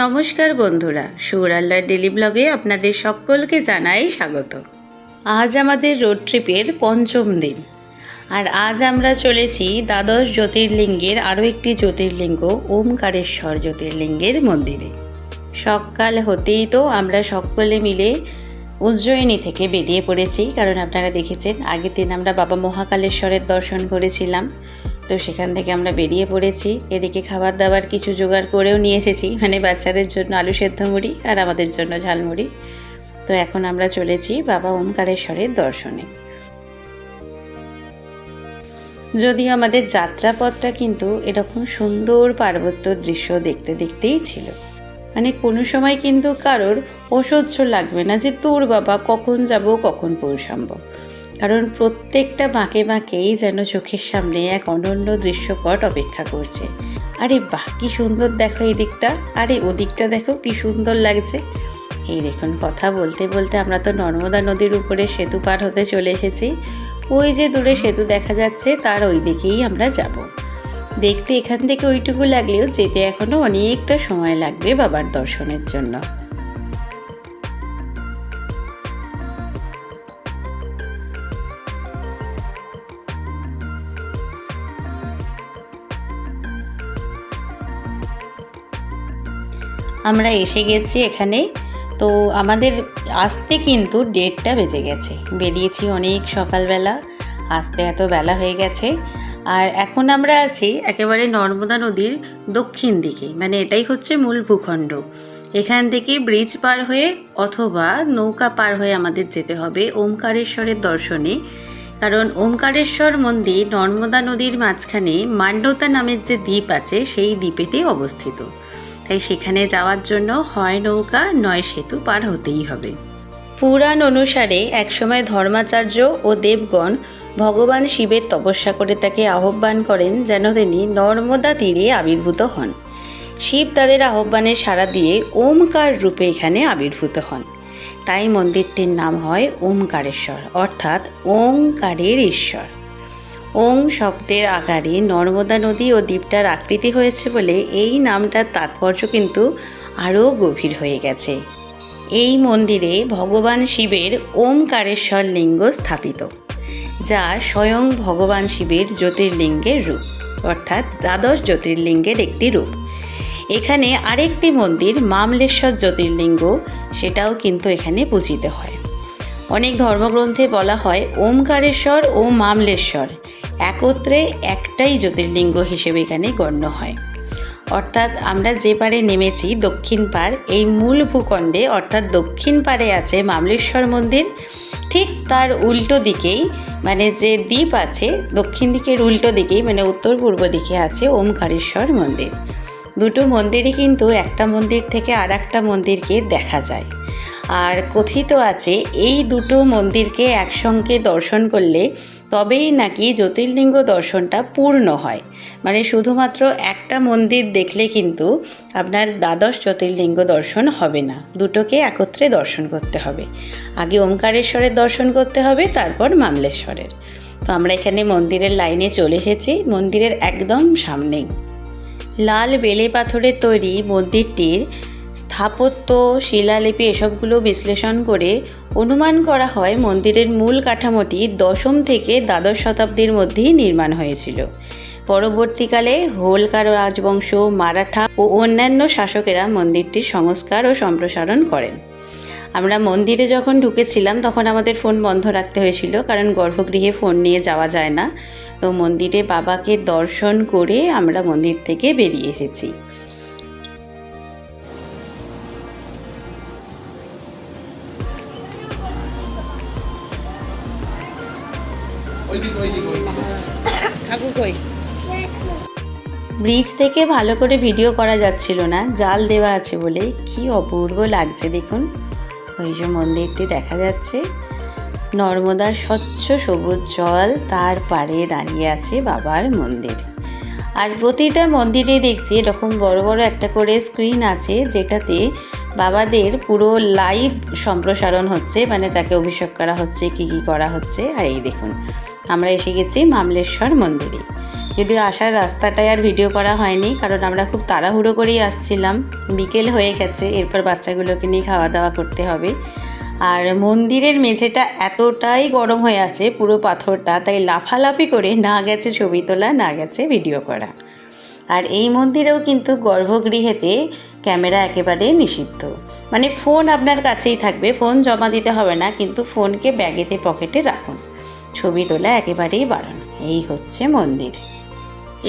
নমস্কার বন্ধুরা, সুরাল্লার ডেলি ব্লগে আপনাদের সকলকে জানাই স্বাগত। আজ আমাদের রোড ট্রিপের পঞ্চম দিন, আর আজ আমরা চলেছি দ্বাদশ জ্যোতির্লিঙ্গের আরও একটি জ্যোতির্লিঙ্গ ওমকারেশ্বর জ্যোতির্লিঙ্গের মন্দিরে। সকাল হতেই তো আমরা সকলে মিলে উজ্জয়িনী থেকে বেরিয়ে পড়েছি, কারণ আপনারা দেখেছেন আগের দিন আমরা বাবা মহাকালেশ্বরের দর্শন করেছিলাম। তো সেখান থেকে আমরা বেরিয়ে পড়েছি। এদিকে খাবার দাবার কিছু জোগাড় করেও নিয়ে এসেছি, মানে বাচ্চাদের জন্য আলু সেদ্ধ মুড়ি আর আমাদের জন্য ঝালমুড়ি। তো এখন আমরা চলেছি বাবা ওমকারেশ্বরের দর্শনে। যদিও আমাদের যাত্রাপথটা কিন্তু এরকম সুন্দর পার্বত্য দৃশ্য দেখতে দেখতেই ছিল, মানে কোনো সময় কিন্তু কারোর অসহ্য লাগবে না যে তোর বাবা কখন যাব কখন পৌঁছাব, কারণ প্রত্যেকটা বাঁকে বাঁকেই যেন চোখের সামনে এক অনন্য দৃশ্যপট অপেক্ষা করছে। আরে বাহ, কি সুন্দর দেখো এই দিকটা, আরে ওদিকটা দেখো কি সুন্দর লাগছে। এই দেখুন, কথা বলতে বলতে আমরা তো নর্মদা নদীর উপরে সেতু পার হতে চলে এসেছি। ওই যে দূরে সেতু দেখা যাচ্ছে, তার ওই দিকেই আমরা যাব। দেখতে এখান থেকে ওইটুকু লাগলেও যেতে এখনও অনেকটা সময় লাগবে বাবার দর্শনের জন্য। আমরা এসে গেছি এখানে। তো আমাদের আসতে কিন্তু 1:30 বেজে গেছে, বেরিয়েছি অনেক সকালবেলা, আসতে এত বেলা হয়ে গেছে। আর এখন আমরা আছি একেবারে নর্মদা নদীর দক্ষিণ দিকে, মানে এটাই হচ্ছে মূল ভূখণ্ড। এখান থেকে ব্রিজ পার হয়ে অথবা নৌকা পার হয়ে আমাদের যেতে হবে ওমকারেশ্বরের দর্শনে, কারণ ওমকারেশ্বর মন্দির নর্মদা নদীর মাঝখানে মান্যতা নামের যে দ্বীপ আছে সেই দ্বীপেতে অবস্থিত। তাই সেখানে যাওয়ার জন্য হয় নৌকা নয় সেতু পার হতেই হবে। পুরাণ অনুসারে একসময় ধর্মাচার্য ও দেবগণ ভগবান শিবের তপস্যা করে তাকে আহ্বান করেন যেন তিনি নর্মদা তীরে আবির্ভূত হন। শিব তাদের আহ্বানে সাড়া দিয়ে ওমকার রূপে এখানে আবির্ভূত হন। তাই মন্দিরটির নাম হয় ওমকারেশ্বর, অর্থাৎ ওমকারের ঈশ্বর। ওং শব্দের আকারে নর্মদা নদী ও দ্বীপটার আকৃতি হয়েছে বলে এই নামটার তাৎপর্য কিন্তু আরও গভীর হয়ে গেছে। এই মন্দিরে ভগবান শিবের ওমকারেশ্বর লিঙ্গ স্থাপিত, যা স্বয়ং ভগবান শিবের জ্যোতির্লিঙ্গের রূপ, অর্থাৎ দ্বাদশ জ্যোতির্লিঙ্গের একটি রূপ। এখানে আরেকটি মন্দির মামলেশ্বর জ্যোতির্লিঙ্গ, সেটাও কিন্তু এখানে পূজিত হয়। অনেক ধর্মগ্রন্থে বলা হয় ওমকারেশ্বর ও মামলেশ্বর একত্রে একটাই জ্যোতির্লিঙ্গ হিসেবে এখানে গণ্য হয়। অর্থাৎ আমরা যে পারে নেমেছি দক্ষিণ পাড়, এই মূল ভূখণ্ডে অর্থাৎ দক্ষিণ পাড়ে আছে মামলেশ্বর মন্দির, ঠিক তার উল্টো দিকেই মানে যে দ্বীপ আছে দক্ষিণ দিকের উল্টো দিকেই মানে উত্তর পূর্ব দিকে আছে ওমকারেশ্বর মন্দির। দুটো মন্দিরই কিন্তু একটা মন্দির থেকে আর একটা মন্দিরকে দেখা যায়। আর কথিত আছে এই দুটো মন্দিরকে একসঙ্গে দর্শন করলে তবেই নাকি জ্যোতির্লিঙ্গ দর্শনটা পূর্ণ হয়। মানে শুধুমাত্র একটা মন্দির দেখলে কিন্তু আপনার দ্বাদশ জ্যোতির্লিঙ্গ দর্শন হবে না, দুটোকে একত্রে দর্শন করতে হবে। আগে ওমকারেশ্বরের দর্শন করতে হবে, তারপর মামলেশ্বরের। তো আমরা এখানে মন্দিরের লাইনে চলে এসেছি, মন্দিরের একদম সামনেই। লাল বেলে পাথরের তৈরি মন্দিরটির স্থাপত্য, শিলালিপি এসবগুলো বিশ্লেষণ করে অনুমান করা হয় মন্দিরের মূল কাঠামোটি 10ম থেকে দ্বাদশ শতাব্দীর মধ্যেই নির্মাণ হয়েছিল। পরবর্তীকালে হোলকার রাজবংশ, মারাঠা ও অন্যান্য শাসকেরা মন্দিরটির সংস্কার ও সম্প্রসারণ করেন। আমরা মন্দিরে যখন ঢুকেছিলাম তখন আমাদের ফোন বন্ধ রাখতে হয়েছিল, কারণ গর্ভগৃহে ফোন নিয়ে যাওয়া যায় না। তো মন্দিরে বাবাকে দর্শন করে আমরা মন্দির থেকে বেরিয়ে এসেছি। ব্রিজ থেকে ভালো করে ভিডিও করা যাচ্ছিল না, জাল দেওয়া আছে বলে। কি অপূর্ব লাগছে দেখুন, ওই যে মন্দিরটি দেখা যাচ্ছে, নর্মদার স্বচ্ছ সবুজ জল, তার পাড়ে দাঁড়িয়ে আছে বাবার মন্দির। আর প্রতিটা মন্দিরে দেখছি এরকম বড় বড় একটা করে স্ক্রিন আছে, যেটাতে বাবাদের পুরো লাইভ সম্প্রসারণ হচ্ছে, মানে তাকে অভিষেক করা হচ্ছে, কী কী করা হচ্ছে। আর এই দেখুন, আমরা এসে গেছি মামলেশ্বর মন্দিরে। যদিও আসার রাস্তাটায় আর ভিডিও করা হয়নি, কারণ আমরা খুব তাড়াহুড়ো করেই আসছিলাম, বিকেল হয়ে গেছে, এরপর বাচ্চাগুলোকে নিয়ে খাওয়া দাওয়া করতে হবে। আর মন্দিরের মেঝেটা এতটাই গরম হয়ে আছে পুরো পাথরটা, তাই লাফালাফি করে না গেছে ছবি তোলা, না গেছে ভিডিও করা। আর এই মন্দিরেও কিন্তু গর্ভগৃহেতে ক্যামেরা একেবারে নিষিদ্ধ, মানে ফোন আপনার কাছেই থাকবে, ফোন জমা দিতে হবে না, কিন্তু ফোনকে ব্যাগেতে পকেটে রাখুন, ছবি তোলা একেবারেই বারণ। এই হচ্ছে মন্দির।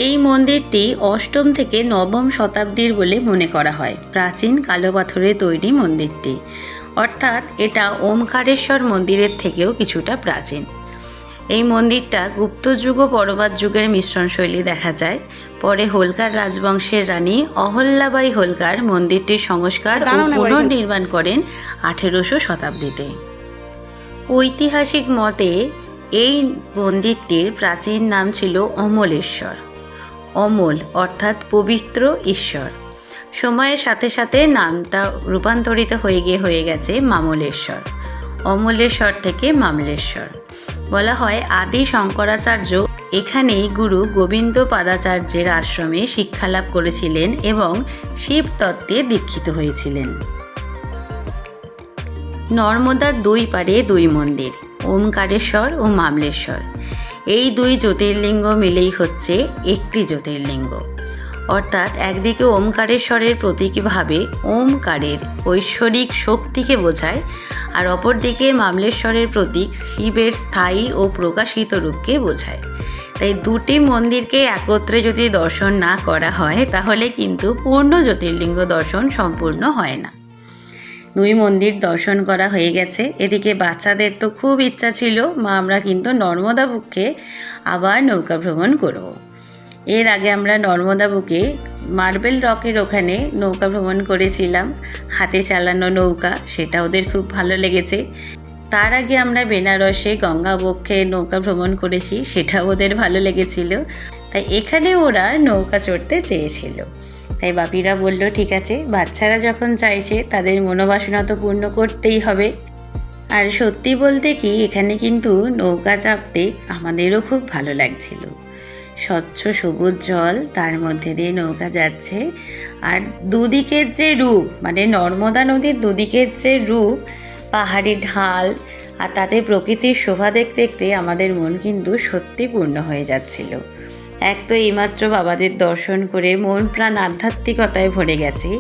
এই মন্দিরটি অষ্টম থেকে নবম শতাব্দীর বলে মনে করা হয়। প্রাচীন কালো পাথরের তৈরি মন্দিরটি, অর্থাৎ এটা ওমকারেশ্বর মন্দিরের থেকেও কিছুটা প্রাচীন। এই মন্দিরটা গুপ্ত যুগ ও পরবাদ যুগের মিশ্রণ শৈলী দেখা যায়। পরে হোলকার রাজবংশের রানী অহল্যাবাই হোলকার মন্দিরটির সংস্কার ও পুনর্নির্মাণ করেন 1800 শতাব্দীতে। ঐতিহাসিক মতে এই মন্দিরটির প্রাচীন নাম ছিল অমলেশ্বর। অমল অর্থাৎ পবিত্র ঈশ্বর। সময়ের সাথে সাথে নামটা রূপান্তরিত হয়ে গেছে মামলেশ্বর। অমলেশ্বর থেকে মামলেশ্বর। বলা হয় আদি শঙ্করাচার্য এখানেই গুরু গোবিন্দ পাদাচার্যের আশ্রমে শিক্ষালাভ করেছিলেন এবং শিব তত্ত্বে দীক্ষিত হয়েছিলেন। নর্মদার দুই পারে দুই মন্দির, ওমকারেশ্বর ও মামলেশ্বর। এই দুই জ্যোতির্লিঙ্গ মিলেই হচ্ছে একটি জ্যোতির্লিঙ্গ, অর্থাৎ একদিকে ওমকারেশ্বরের প্রতীকীভাবে ওমকারের ঐশ্বরিক শক্তিকে বোঝায়, আর অপরদিকে মামলেশ্বরের প্রতীক শিবের স্থায়ী ও প্রকাশিত রূপকে বোঝায়। তাই দুটি মন্দিরকে একত্রে যদি দর্শন না করা হয় তাহলে কিন্তু পূর্ণ জ্যোতির্লিঙ্গ দর্শন সম্পূর্ণ হয় না। দুই মন্দির দর্শন করা হয়ে গেছে। এদিকে বাচ্চাদের তো খুব ইচ্ছা ছিল মা আমরা কিন্তু নর্মদা বুকে আবার নৌকা ভ্রমণ করব। এর আগে আমরা নর্মদা বুকে মার্বেল রকের ওখানে নৌকা ভ্রমণ করেছিলাম, হাতে চালানো নৌকা, সেটা ওদের খুব ভালো লেগেছে। তার আগে আমরা বেনারসে গঙ্গা বক্ষে নৌকা ভ্রমণ করেছি, সেটা ওদের ভালো লেগেছিল। তাই এখানে ওরা নৌকা চড়তে চেয়েছিল। তাই বাপিরা বলল ঠিক আছে, বাচ্চারা যখন চাইছে তাদের মনোবাসনা তো পূর্ণ করতেই হবে। আর সত্যি বলতে কি এখানে কিন্তু নৌকা চাপতে আমাদেরও খুব ভালো লাগছিল। স্বচ্ছ সবুজ জল, তার মধ্যে দিয়ে নৌকা যাচ্ছে, আর দুদিকের যে রূপ, মানে নর্মদা নদীর দুদিকের যে রূপ, পাহাড়ি ঢাল আর তাতে প্রকৃতির শোভা দেখতে দেখতে আমাদের মন কিন্তু সত্যি পূর্ণ হয়ে যাচ্ছিল। এক তো এইমাত্র বাবাদের দর্শন করে মন প্রাণ আধ্যাত্মিকতায় ভরে গেছে,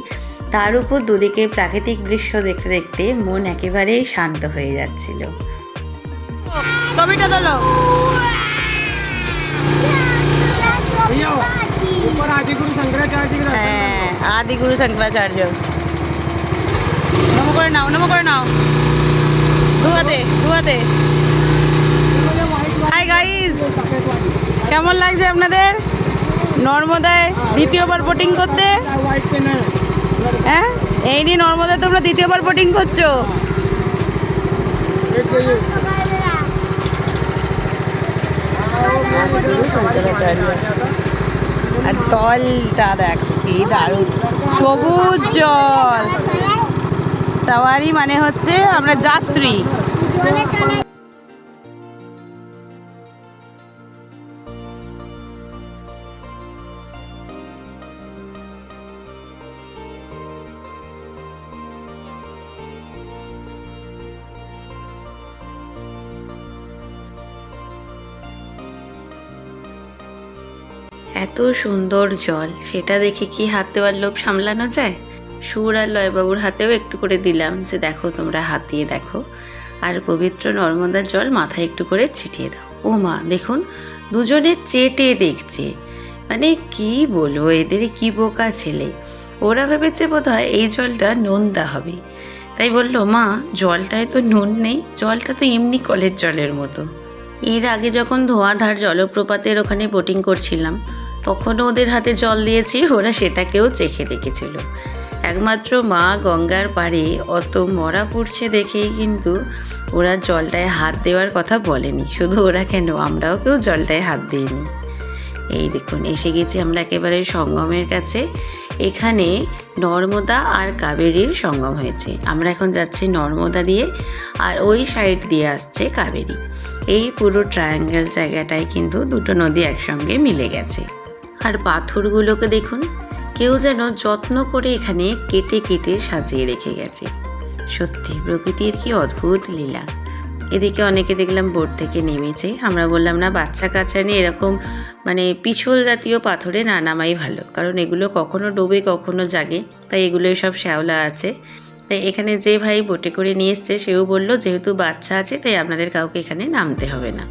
তার উপর দুদিকের প্রাকৃতিক দৃশ্য দেখতে দেখতে মন একেবারেই শান্ত হয়ে যাচ্ছিল। হ্যাঁ, আদিগুরু শঙ্করাচার্য। নমো করে নাও, নমো করে নাও, দুহাতে দুহাতে। হাই গাইস, কেমন লাগছে আপনাদের নর্মদায় দ্বিতীয়বার বোটিং করতে? হ্যাঁ, এই নিয়ে নর্মদায় তোমরা দ্বিতীয়বার বোটিং করছো। আর জলটা দেখো কি দারুণ, সবুজ জল। সাওয়ারি মানে হচ্ছে আমরা যাত্রী। এত সুন্দর জল, সেটা দেখে কি হাত দেওয়ার লোভ সামলানো যায়? সুর আর লয়বাবুর হাতেও একটু করে দিলাম যে দেখো তোমরা হাত দিয়ে দেখো, আর পবিত্র নর্মদার জল মাথায় একটু করে ছিটিয়ে দাও। ও মা দেখুন, দুজনে চেটে দেখছে, মানে কি বলবো, এদের কি বোকা ছেলে। ওরা ভেবেছে বোধহয় এই জলটা নোনদা হবে, তাই বলল মা জলটায় তো নুন নেই, জলটা তো এমনি কলের জলের মতো। এর আগে যখন ধোঁয়াধার জলপ্রপাতের ওখানে বোটিং করছিলাম তখনও ওদের হাতে জল দিয়েছি, ওরা সেটাকেও চেখে দেখেছিল। একমাত্র মা গঙ্গার পাড়ে অত মরা পড়ছে দেখেই কিন্তু ওরা জলটায় হাত দেওয়ার কথা বলেনি। শুধু ওরা কেন, আমরাও কেউ জলটায় হাত দিইনি। এই দেখুন এসে গেছি আমরা একেবারে সঙ্গমের কাছে। এখানে নর্মদা আর কাবেরীর সঙ্গম হয়েছে। আমরা এখন যাচ্ছি নর্মদা দিয়ে, আর ওই সাইড দিয়ে আসছে কাবেরী। এই পুরো ট্রায়াঙ্গেল জায়গাটায় কিন্তু দুটো নদী একসঙ্গে মিলে গেছে। আর পাথরগুলোকে দেখুন, কেউ যেন যত্ন করে এখানে কেটে কেটে সাজিয়ে রেখে গেছে। সত্যি প্রকৃতির কি অদ্ভুত লীলা। এদিকে অনেকে দেখলাম বোট থেকে নেমেছে। আমরা বললাম না, বাচ্চা কাচ্চা নিয়ে এরকম পিছল জাতীয় পাথরে না নামাই ভালো, কারণ এগুলো কখনো ডোবে কখনো জাগে, তাই এগুলোই সব শ্যাওলা আছে। তাই এখানে যে ভাই বোটে করে নিয়ে এসছে সেও বললো যেহেতু বাচ্চা আছে তাই আপনাদের কাউকে এখানে নামতে হবে না।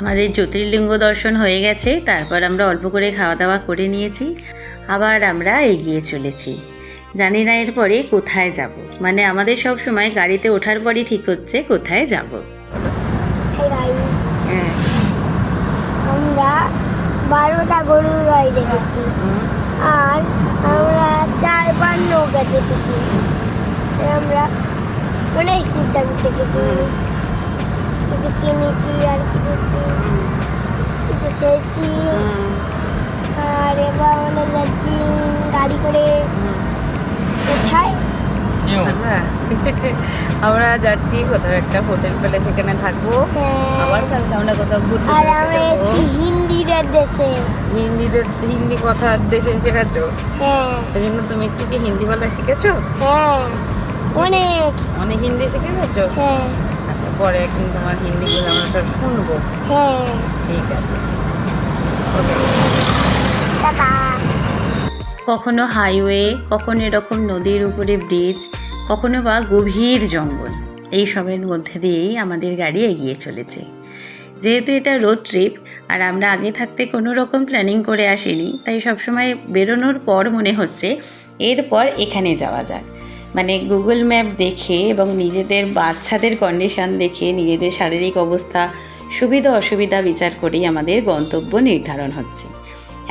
আমাদের জ্যোতির্লিঙ্গ দর্শন হয়ে গেছে, তারপর আমরা অল্প করে খাওয়া দাওয়া করে নিয়েছি। আবার আমরা এগিয়ে চলেছি। জানি না এরপরে কোথায় যাব, আমাদের সব সময় গাড়িতে ওঠার পরই ঠিক হচ্ছে কোথায় যাব। আমরা 12টা গরুর গাড়ি দেখেছি, আর আমরা 4-5 নৌকা চেপেছি। আমরা অনেক সিদ্ধান্ত দেখেছি, কিছু কিনেছি আর কিনেছি, কিছু খেয়েছি। আর এবার আমরা যাচ্ছি গাড়ি করে। কোথায়? আমরা যাচ্ছি কোথাও একটা হোটেল পেলে সেখানে থাকবো, আবার কালকে আমরা কোথাও ঘুরতে আর আমরা যাচ্ছি হিন্দিদের দেশে। হিন্দি কথা দেশে শেখাচ্ছ? হ্যাঁ। এই জন্য তুমি একটু কি হিন্দি বলা শিখেছো? হ্যাঁ, অনেক হিন্দি শিখে গেছো? হ্যাঁ। আচ্ছা, পরে একদিন তোমার হিন্দিগুলো আমরা সব শুনবো। হ্যাঁ, ঠিক আছে। কখনো হাইওয়ে, কখনো এরকম নদীর উপরে ব্রিজ, কখনো বা গভীর জঙ্গল, এই সবের মধ্যে দিয়েই আমাদের গাড়ি এগিয়ে চলেছে। যেহেতু এটা রোড ট্রিপ আর আমরা আগে থাকতে কোনো রকম প্ল্যানিং করে আসিনি, তাই সবসময় বেরোনোর পর মনে হচ্ছে এরপর এখানে যাওয়া যাক। গুগল ম্যাপ দেখে এবং নিজেদের বাচ্চাদের কন্ডিশন দেখে, নিজেদের শারীরিক অবস্থা, সুবিধা অসুবিধা বিচার করেই আমাদের গন্তব্য নির্ধারণ হচ্ছে।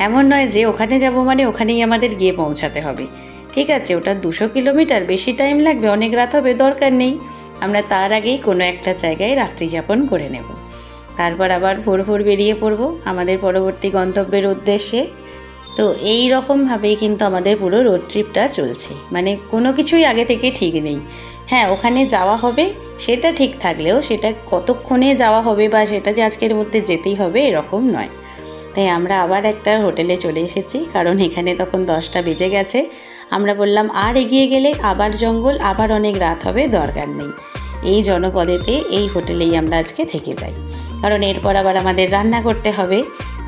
এমন নয় যে ওখানে যাব ওখানেই আমাদের গিয়ে পৌঁছাতে হবে। ঠিক আছে, ওটা 200 কিলোমিটার, বেশি টাইম লাগবে, অনেক রাত হবে, দরকার নেই। আমরা তার আগেই কোনো একটা জায়গায় রাত্রি যাপন করে নেব, তারপর আবার ভোর ভোর বেরিয়ে পড়ব আমাদের পরবর্তী গন্তব্যের উদ্দেশ্যে। তো এই রকমভাবেই কিন্তু আমাদের পুরো রোড ট্রিপটা চলছে। কোনো কিছুই আগে থেকে ঠিক নেই। হ্যাঁ, ওখানে যাওয়া হবে সেটা ঠিক থাকলেও সেটা কতক্ষণে যাওয়া হবে বা সেটা যে আজকের মধ্যে যেতেই হবে এরকম নয়। তাই আমরা আবার একটা হোটেলে চলে এসেছি, কারণ এখানে তখন 10টা বেজে গেছে। আমরা বললাম আর এগিয়ে গেলে আবার জঙ্গল, আবার অনেক রাত হবে, দরকার নেই। এই জনপদেতে এই হোটেলেই আমরা আজকে থেকে যাই, কারণ এরপর আবার আমাদের রান্না করতে হবে।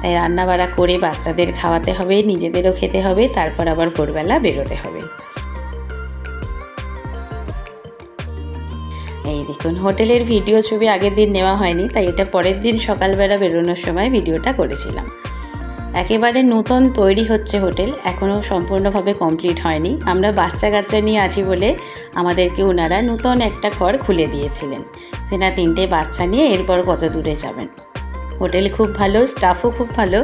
তাই রান্না বাড়া করে বাচ্চাদের খাওয়াতে হবে, নিজেদেরও খেতে হবে, তারপর আবার ভোরবেলা বেরোতে হবে। এই দেখুন, হোটেলের ভিডিও ছবি আগের দিন নেওয়া হয়নি, তাই এটা পরের দিন সকালবেলা বেরোনোর সময় ভিডিওটা করেছিলাম। একেবারে নতুন তৈরি হচ্ছে হোটেল, এখনও সম্পূর্ণভাবে কমপ্লিট হয়নি। আমরা বাচ্চা কাচ্চা নিয়ে আছি বলে আমাদেরকে ওনারা নতুন একটা ঘর খুলে দিয়েছিলেন, যে না 3টে বাচ্চা নিয়ে এরপর কত দূরে যাবেন। হোটেল খুব ভালো, স্টাফও খুব ভালো।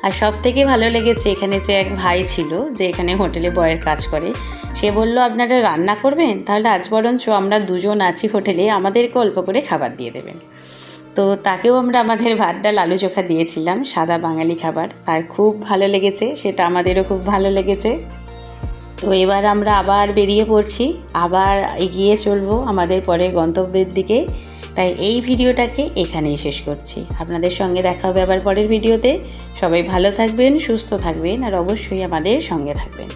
আর সব থেকে ভালো লেগেছে এখানে যে এক ভাই ছিল, যে এখানে হোটেলে বয়ের কাজ করে, সে বলল আপনারা রান্না করবেন, তাহলে আজ বরঞ্চ আমরা 2জন আছি হোটেলে, আমাদেরকে অল্প করে খাবার দিয়ে দেবেন। তো তাকেও আমরা আমাদের ভাত ডাল আলু চোখা দিয়েছিলাম, সাদা বাঙালি খাবার, আর খুব ভালো লেগেছে, সেটা আমাদেরও খুব ভালো লেগেছে। তো এবার আমরা আবার বেরিয়ে পড়ছি, আবার এগিয়ে চলবো আমাদের পরের গন্তব্যের দিকে। তাই এই ভিডিওটাকে এখানেই শেষ করছি। আপনাদের সঙ্গে দেখা হবে আবার পরের ভিডিওতে। সবাই ভালো থাকবেন, সুস্থ থাকবেন, আর অবশ্যই আমাদের সঙ্গে থাকবেন।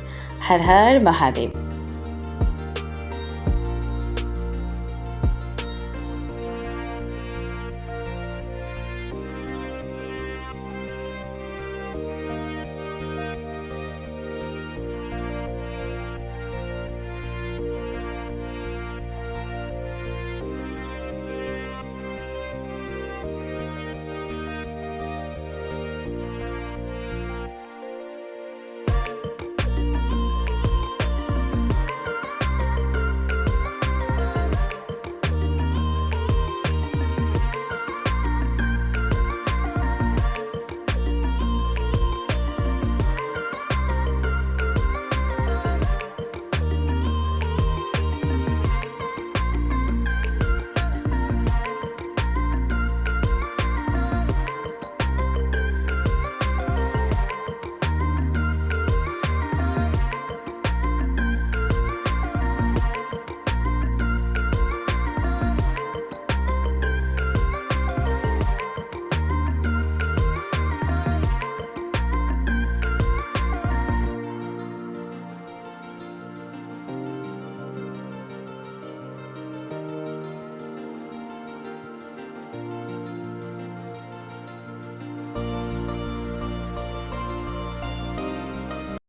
হর হর মহাদেব।